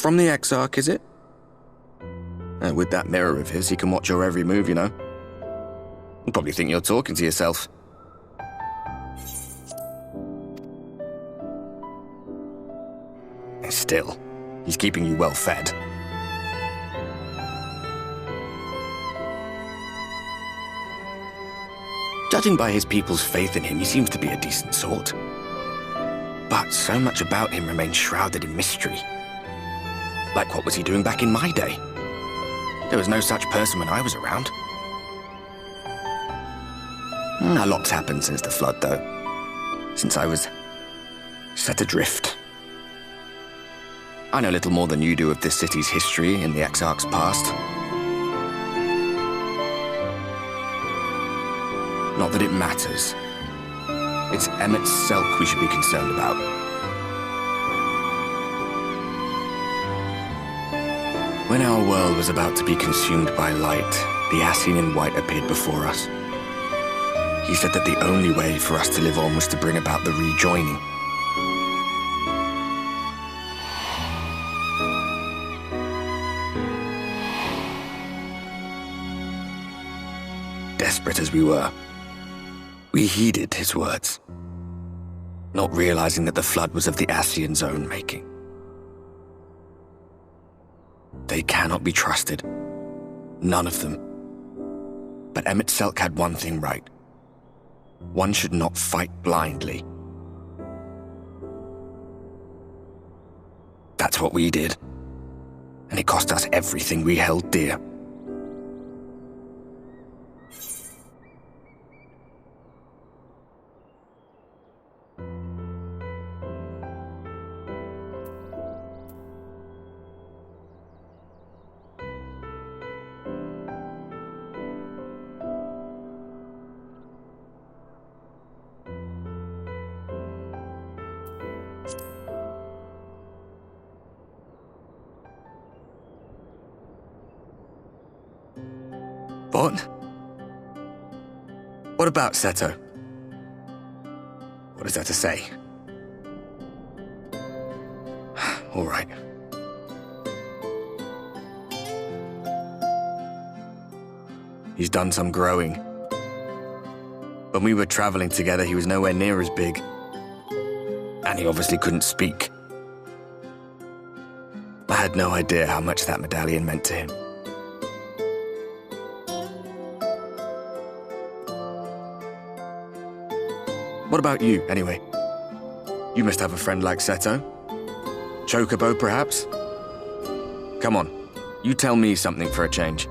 From the Exarch, is it? With that mirror of his, he can watch your every move, you know. He'll probably think you're talking to yourself. Still, he's keeping you well fed. Judging by his people's faith in him, he seems to be a decent sort. But so much about him remains shrouded in mystery. Like, what was he doing back in my day? There was no such person when I was around. A lot's happened since the flood, though. Since I was set adrift. I know little more than you do of this city's history and the Exarch's past. Not that it matters. It's Emet-Selch we should be concerned about. When our world was about to be consumed by light, the Ascian in white appeared before us. He said that the only way for us to live on was to bring about the rejoining. Desperate as we were, we heeded his words, not realizing that the flood was of the Ascian's own making. They cannot be trusted. None of them. But Emet-Selch had one thing right. One should not fight blindly. That's what we did. And it cost us everything we held dear. What? What about Seto? What is there to say? All right. He's done some growing. When we were traveling together, he was nowhere near as big. And he obviously couldn't speak. I had no idea how much that medallion meant to him. What about you, anyway? You must have a friend like Seto. Chocobo, perhaps? Come on, you tell me something for a change.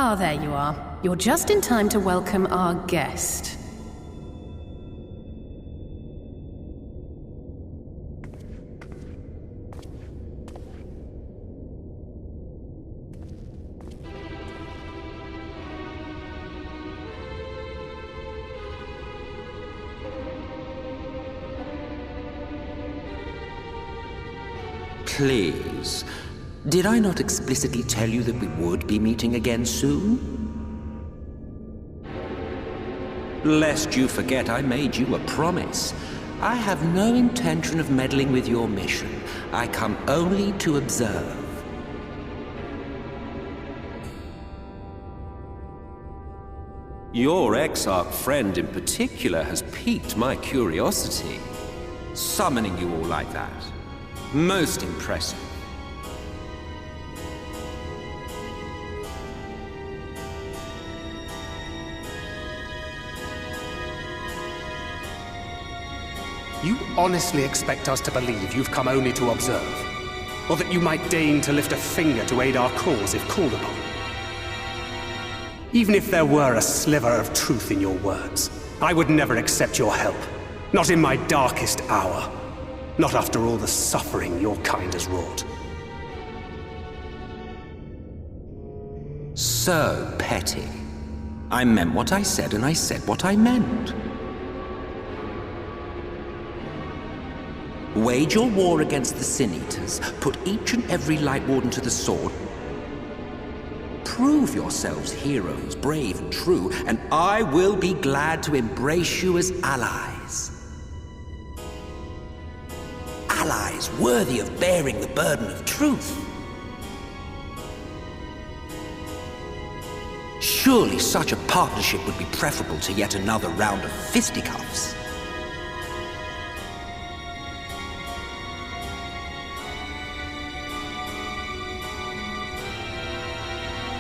Ah, there you are. You're just in time to welcome our guest. Please. Did I not explicitly tell you that we would be meeting again soon? Lest you forget, I made you a promise. I have no intention of meddling with your mission. I come only to observe. Your Exarch friend in particular has piqued my curiosity. Summoning you all like that. Most impressive. You honestly expect us to believe you've come only to observe? Or that you might deign to lift a finger to aid our cause if called upon? Even if there were a sliver of truth in your words, I would never accept your help. Not in my darkest hour. Not after all the suffering your kind has wrought. So petty. I meant what I said, and I said what I meant. Wage your war against the Sin Eaters, put each and every Light Warden to the sword, prove yourselves heroes, brave and true, and I will be glad to embrace you as allies. Allies worthy of bearing the burden of truth. Surely such a partnership would be preferable to yet another round of fisticuffs.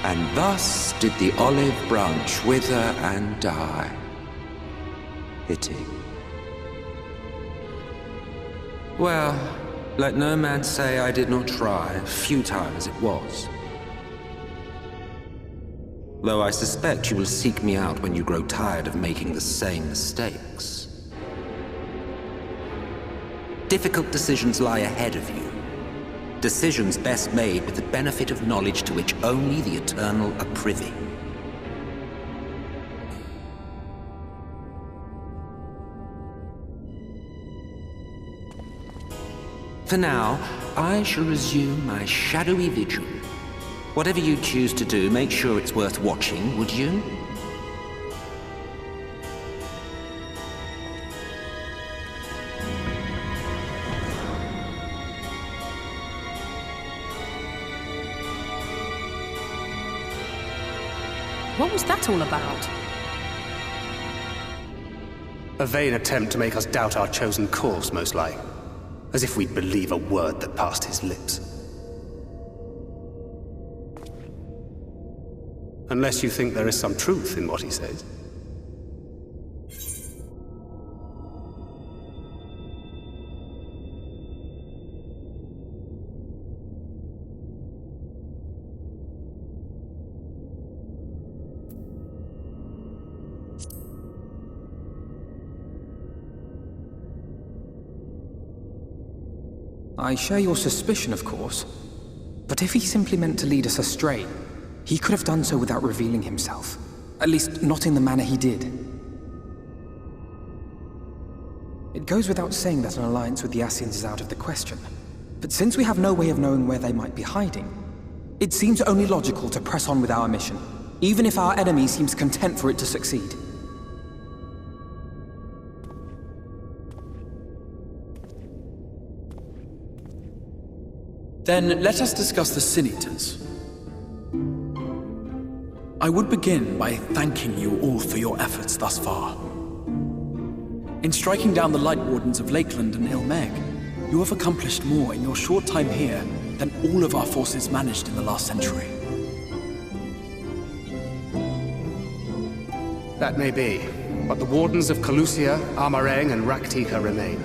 And thus did the olive branch wither and die, hitting. Well, let no man say I did not try, futile as it was. Though I suspect you will seek me out when you grow tired of making the same mistakes. Difficult decisions lie ahead of you. Decisions best made with the benefit of knowledge to which only the Eternal are privy. For now, I shall resume my shadowy vigil. Whatever you choose to do, make sure it's worth watching, would you? What was that all about? A vain attempt to make us doubt our chosen course, most like. As if we'd believe a word that passed his lips. Unless you think there is some truth in what he says. I share your suspicion, of course. But if he simply meant to lead us astray, he could have done so without revealing himself. At least, not in the manner he did. It goes without saying that an alliance with the Ascians is out of the question. But since we have no way of knowing where they might be hiding, it seems only logical to press on with our mission, even if our enemy seems content for it to succeed. Then let us discuss the Sin Eaters. I would begin by thanking you all for your efforts thus far. In striking down the Light Wardens of Lakeland and Ilmeg, you have accomplished more in your short time here than all of our forces managed in the last century. That may be, but the Wardens of Calusia, Amareng, and Raktika remain.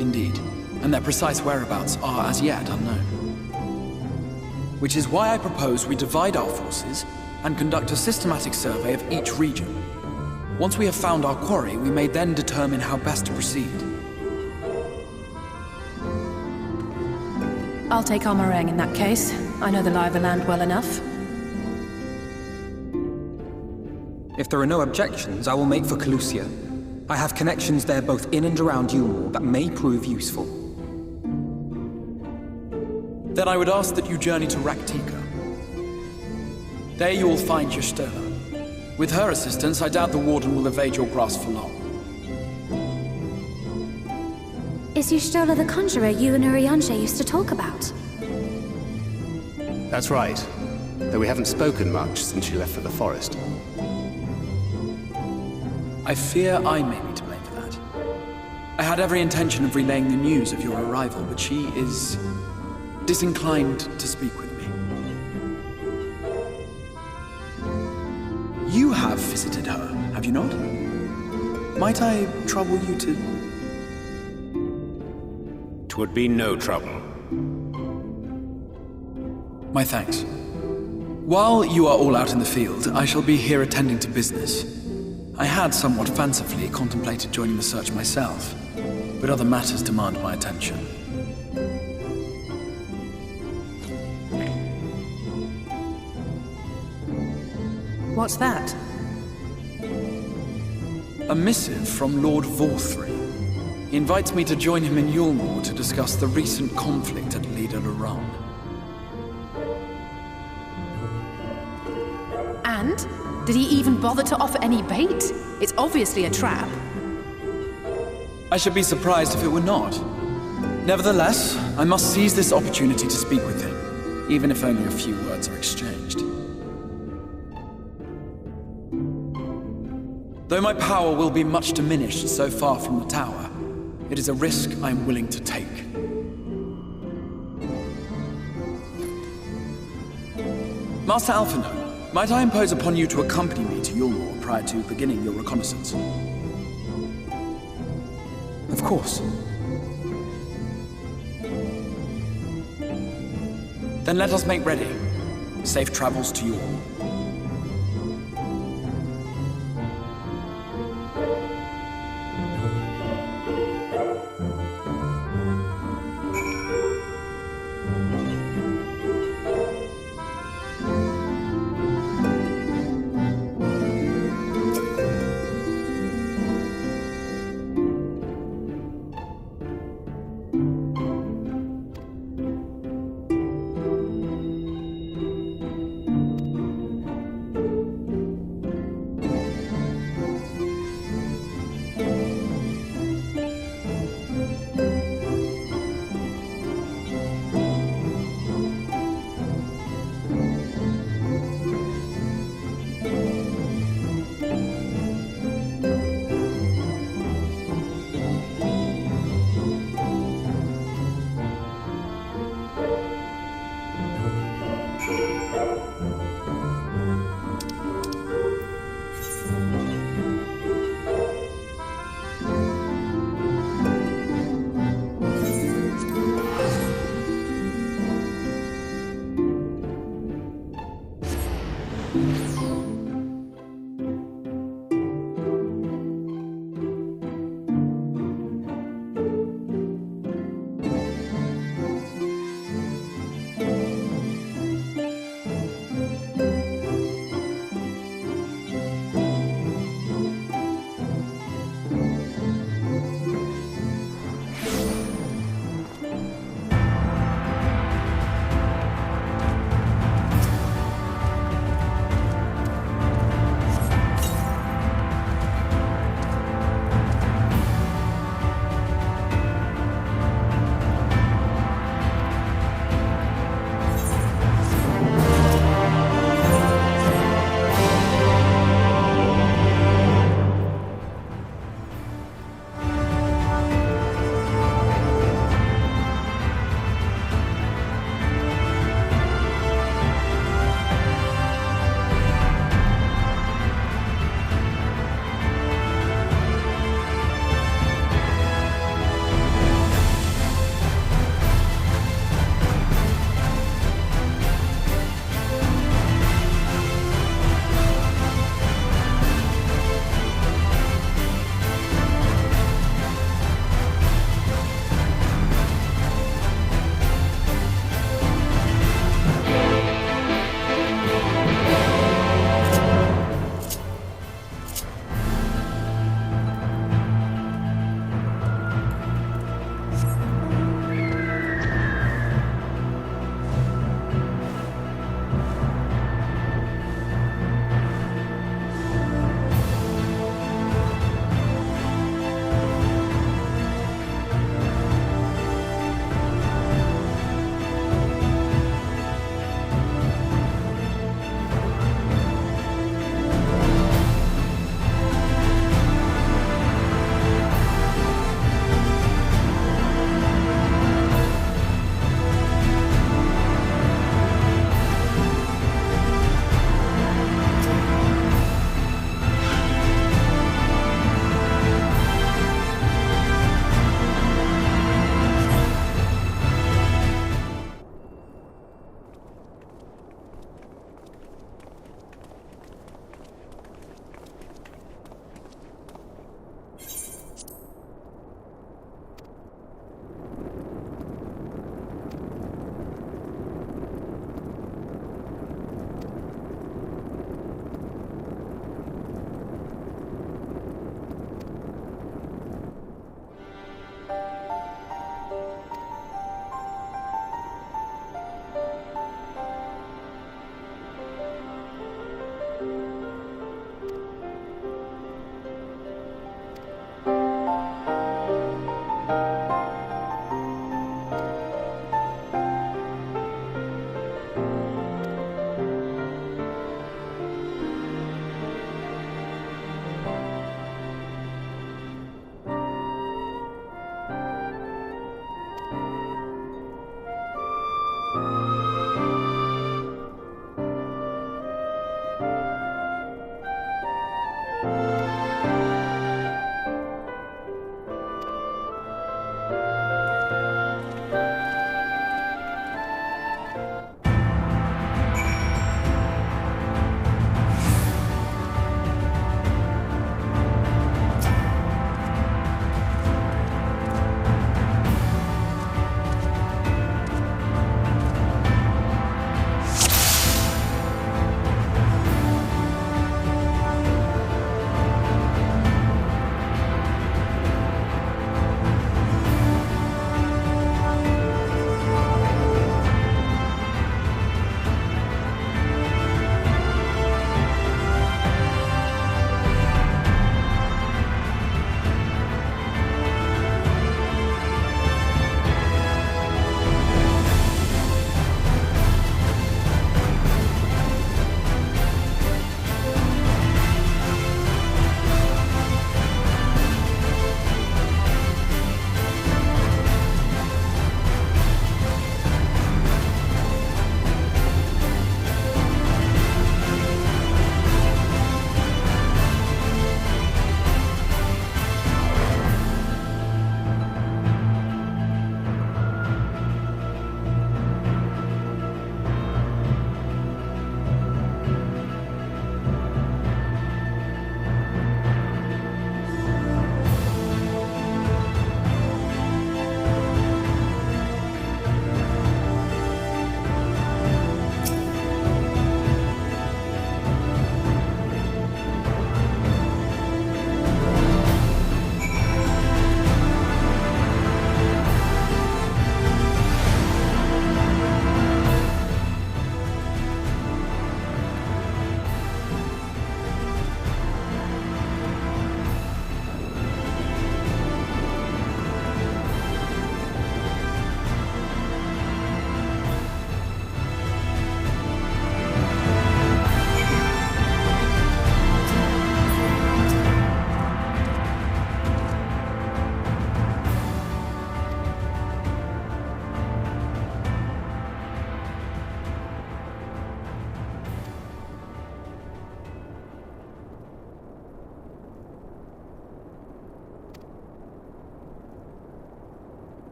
Indeed, and their precise whereabouts are as yet unknown. which is why I propose we divide our forces and conduct a systematic survey of each region. Once we have found our quarry, we may then determine how best to proceed. I'll take our meringue in that case. I know the lie of the land well enough. If there are no objections, I will make for Calusia. I have connections there both in and around Yulmore that may prove useful. Then I would ask that you journey to Raktika. There you will find Y'shtola. With her assistance, I doubt the Warden will evade your grasp for long. Is Y'shtola the conjurer you and Urianger used to talk about? That's right. Though we haven't spoken much since she left for the forest. I fear I may be to blame for that. I had every intention of relaying the news of your arrival, but she is disinclined to speak with me. You have visited her, have you not? Might I trouble you to... 'Twould be no trouble. My thanks. While you are all out in the field, I shall be here attending to business. I had somewhat fancifully contemplated joining the search myself, but other matters demand my attention. What's that? A missive from Lord Vorthry. He invites me to join him in Yulmore to discuss the recent conflict at Lida Luran. And? Did he even bother to offer any bait? It's obviously a trap. I should be surprised if it were not. Nevertheless, I must seize this opportunity to speak with him, even if only a few words are exchanged. Though my power will be much diminished so far from the tower, it is a risk I am willing to take. Master Alphinaud, might I impose upon you to accompany me to Yulmore prior to beginning your reconnaissance? Of course. Then let us make ready. Safe travels to you all.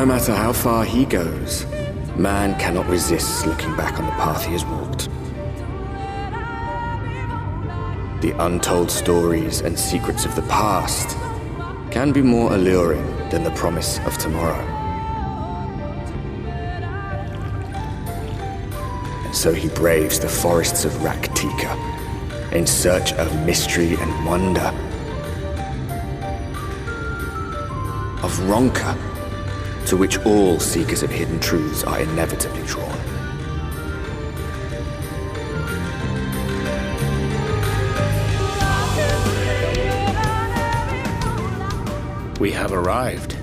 No matter how far he goes, man cannot resist looking back on the path he has walked. The untold stories and secrets of the past can be more alluring than the promise of tomorrow. And so he braves the forests of Raktika in search of mystery and wonder. Of Ronka, to which all seekers of hidden truths are inevitably drawn. We have arrived.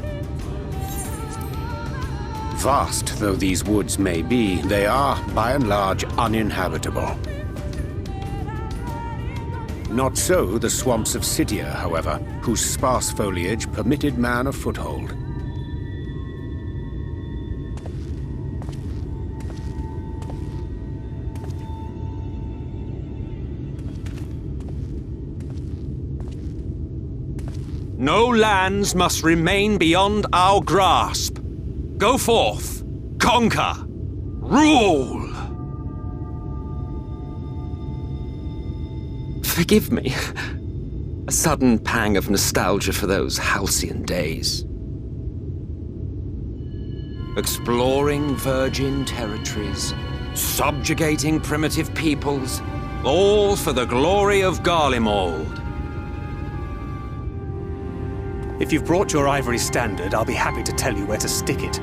Vast though these woods may be, they are, by and large, uninhabitable. Not so the swamps of Cydia, however, whose sparse foliage permitted man a foothold. No lands must remain beyond our grasp. Go forth, conquer, rule! Forgive me. A sudden pang of nostalgia for those halcyon days. Exploring virgin territories, subjugating primitive peoples, all for the glory of Garlemald. If you've brought your ivory standard, I'll be happy to tell you where to stick it.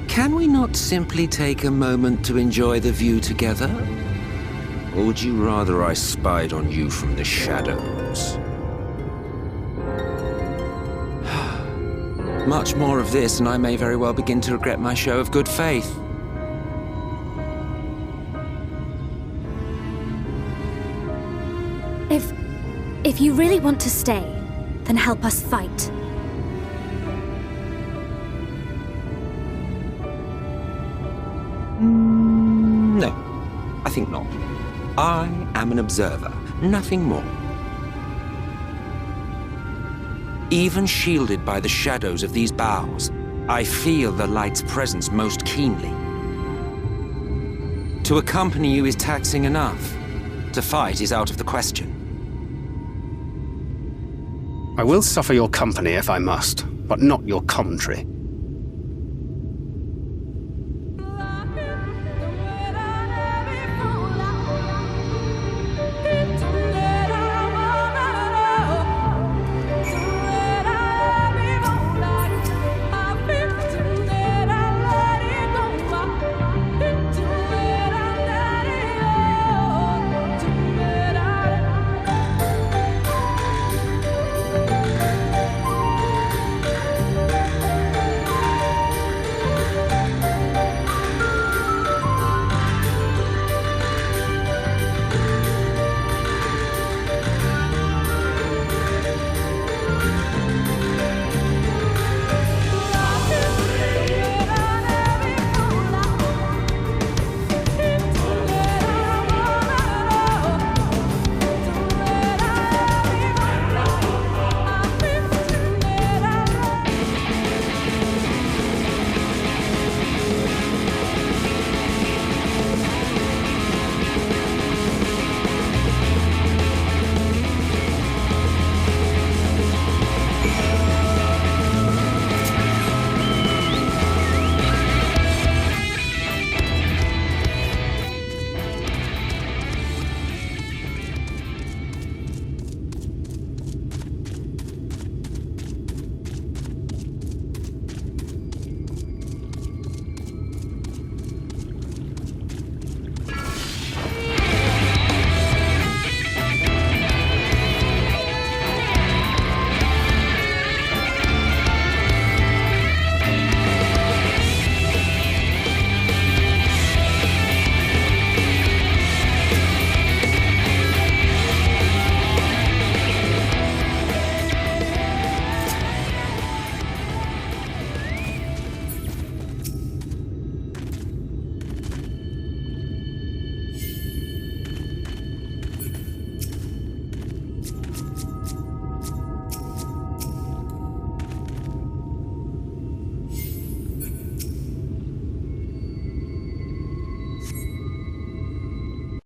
Can we not simply take a moment to enjoy the view together? Or would you rather I spied on you from the shadows? Much more of this, and I may very well begin to regret my show of good faith. If you really want to stay, then help us fight. No, I think not. I am an observer, nothing more. Even shielded by the shadows of these boughs, I feel the light's presence most keenly. To accompany you is taxing enough. To fight is out of the question. I will suffer your company if I must, but not your commentary.